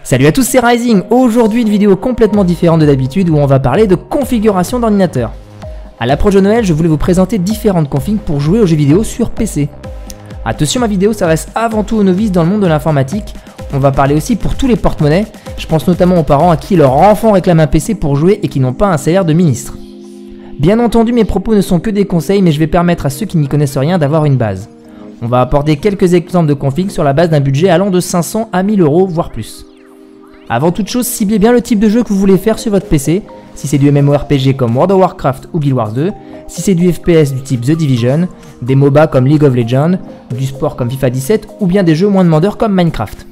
Salut à tous, c'est Rising. Aujourd'hui une vidéo complètement différente de d'habitude où on va parler de configuration d'ordinateur. À l'approche de Noël, je voulais vous présenter différentes configs pour jouer aux jeux vidéo sur PC. Attention, ma vidéo s'adresse avant tout aux novices dans le monde de l'informatique. On va parler aussi pour tous les porte-monnaies. Je pense notamment aux parents à qui leur enfant réclame un PC pour jouer et qui n'ont pas un salaire de ministre. Bien entendu, mes propos ne sont que des conseils, mais je vais permettre à ceux qui n'y connaissent rien d'avoir une base. On va aborder quelques exemples de configs sur la base d'un budget allant de 500 à 1000 €, voire plus. Avant toute chose, ciblez bien le type de jeu que vous voulez faire sur votre PC, si c'est du MMORPG comme World of Warcraft ou Guild Wars 2, si c'est du FPS du type The Division, des MOBA comme League of Legends, du sport comme FIFA 17 ou bien des jeux moins demandeurs comme Minecraft.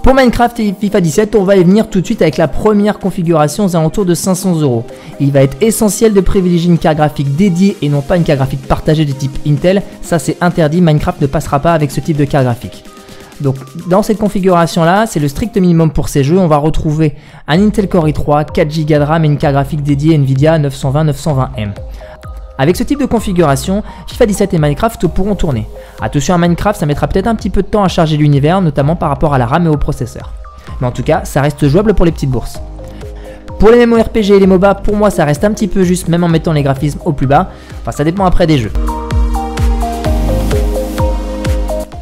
Pour Minecraft et FIFA 17, on va y venir tout de suite avec la première configuration aux alentours de 500 €. Il va être essentiel de privilégier une carte graphique dédiée et non pas une carte graphique partagée du type Intel, ça c'est interdit, Minecraft ne passera pas avec ce type de carte graphique. Donc dans cette configuration là, c'est le strict minimum pour ces jeux, on va retrouver un Intel Core i3, 4 Go de RAM et une carte graphique dédiée Nvidia 920-920M. Avec ce type de configuration, FIFA 17 et Minecraft pourront tourner. Attention à Minecraft, ça mettra peut-être un petit peu de temps à charger l'univers, notamment par rapport à la RAM et au processeur. Mais en tout cas, ça reste jouable pour les petites bourses. Pour les MMORPG et les MOBA, pour moi ça reste un petit peu juste, même en mettant les graphismes au plus bas. Enfin, ça dépend après des jeux.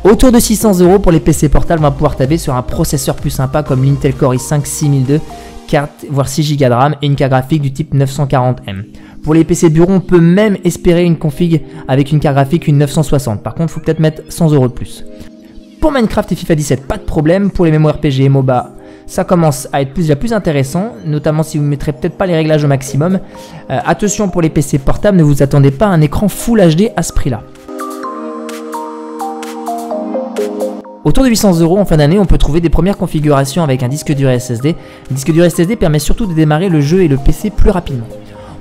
Autour de 600 € pour les PC portables, on va pouvoir taper sur un processeur plus sympa comme l'Intel Core i5 6002, 4 voire 6 Go de RAM et une carte graphique du type 940M. Pour les PC bureau, on peut même espérer une config avec une carte graphique une 960. Par contre, il faut peut-être mettre 100 € de plus. Pour Minecraft et FIFA 17, pas de problème. Pour les MMORPG et MOBA, ça commence à être déjà plus intéressant, notamment si vous ne mettrez peut-être pas les réglages au maximum. Attention pour les PC portables, ne vous attendez pas à un écran Full HD à ce prix-là. Autour de 800 € en fin d'année, on peut trouver des premières configurations avec un disque dur SSD. Le disque dur SSD permet surtout de démarrer le jeu et le PC plus rapidement.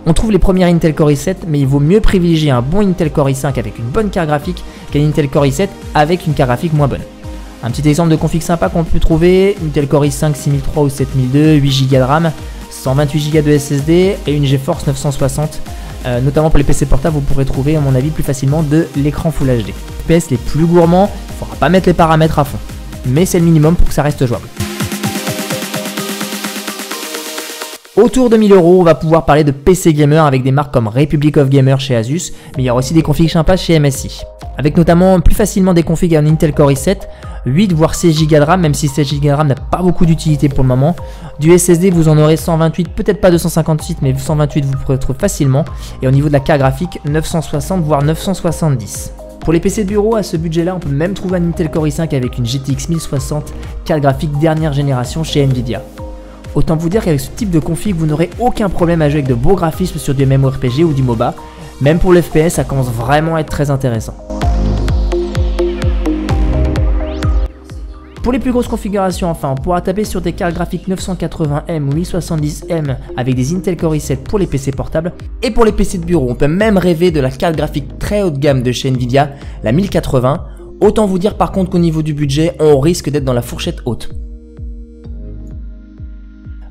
On trouve les premières Intel Core i7, mais il vaut mieux privilégier un bon Intel Core i5 avec une bonne carte graphique qu'un Intel Core i7 avec une carte graphique moins bonne. Un petit exemple de config sympa qu'on peut trouver, Intel Core i5 6003 ou 7002, 8 Go de RAM, 128 Go de SSD et une GeForce 960. Notamment pour les PC portables, vous pourrez trouver à mon avis plus facilement de l'écran Full HD. FPS les plus gourmands, il ne faudra pas mettre les paramètres à fond, mais c'est le minimum pour que ça reste jouable. Autour de 1000 €, on va pouvoir parler de PC gamer avec des marques comme Republic of Gamers chez Asus, mais il y aura aussi des configs sympas chez MSI. Avec notamment plus facilement des configs à un Intel Core i7, 8 voire 16 Go de RAM, même si 16 Go de RAM n'a pas beaucoup d'utilité pour le moment. Du SSD, vous en aurez 128, peut-être pas 256, mais 128 vous pourrez trouver facilement. Et au niveau de la carte graphique, 960 voire 970. Pour les PC de bureau, à ce budget-là, on peut même trouver un Intel Core i5 avec une GTX 1060, carte graphique dernière génération chez Nvidia. Autant vous dire qu'avec ce type de config, vous n'aurez aucun problème à jouer avec de beaux graphismes sur du MMORPG ou du MOBA. Même pour le FPS, ça commence vraiment à être très intéressant. Pour les plus grosses configurations, enfin, on pourra taper sur des cartes graphiques 980M ou 1070M avec des Intel Core i7 pour les PC portables. Et pour les PC de bureau, on peut même rêver de la carte graphique très haut de gamme de chez Nvidia, la 1080. Autant vous dire par contre qu'au niveau du budget, on risque d'être dans la fourchette haute.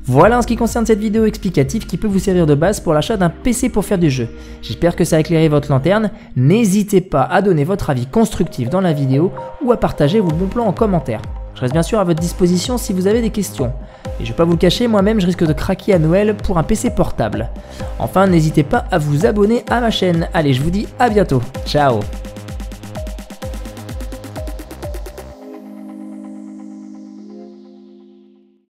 Voilà en ce qui concerne cette vidéo explicative qui peut vous servir de base pour l'achat d'un PC pour faire du jeu. J'espère que ça a éclairé votre lanterne. N'hésitez pas à donner votre avis constructif dans la vidéo ou à partager vos bons plans en commentaire. Je reste bien sûr à votre disposition si vous avez des questions. Et je vais pas vous le cacher, moi-même je risque de craquer à Noël pour un PC portable. Enfin, n'hésitez pas à vous abonner à ma chaîne. Allez, je vous dis à bientôt. Ciao!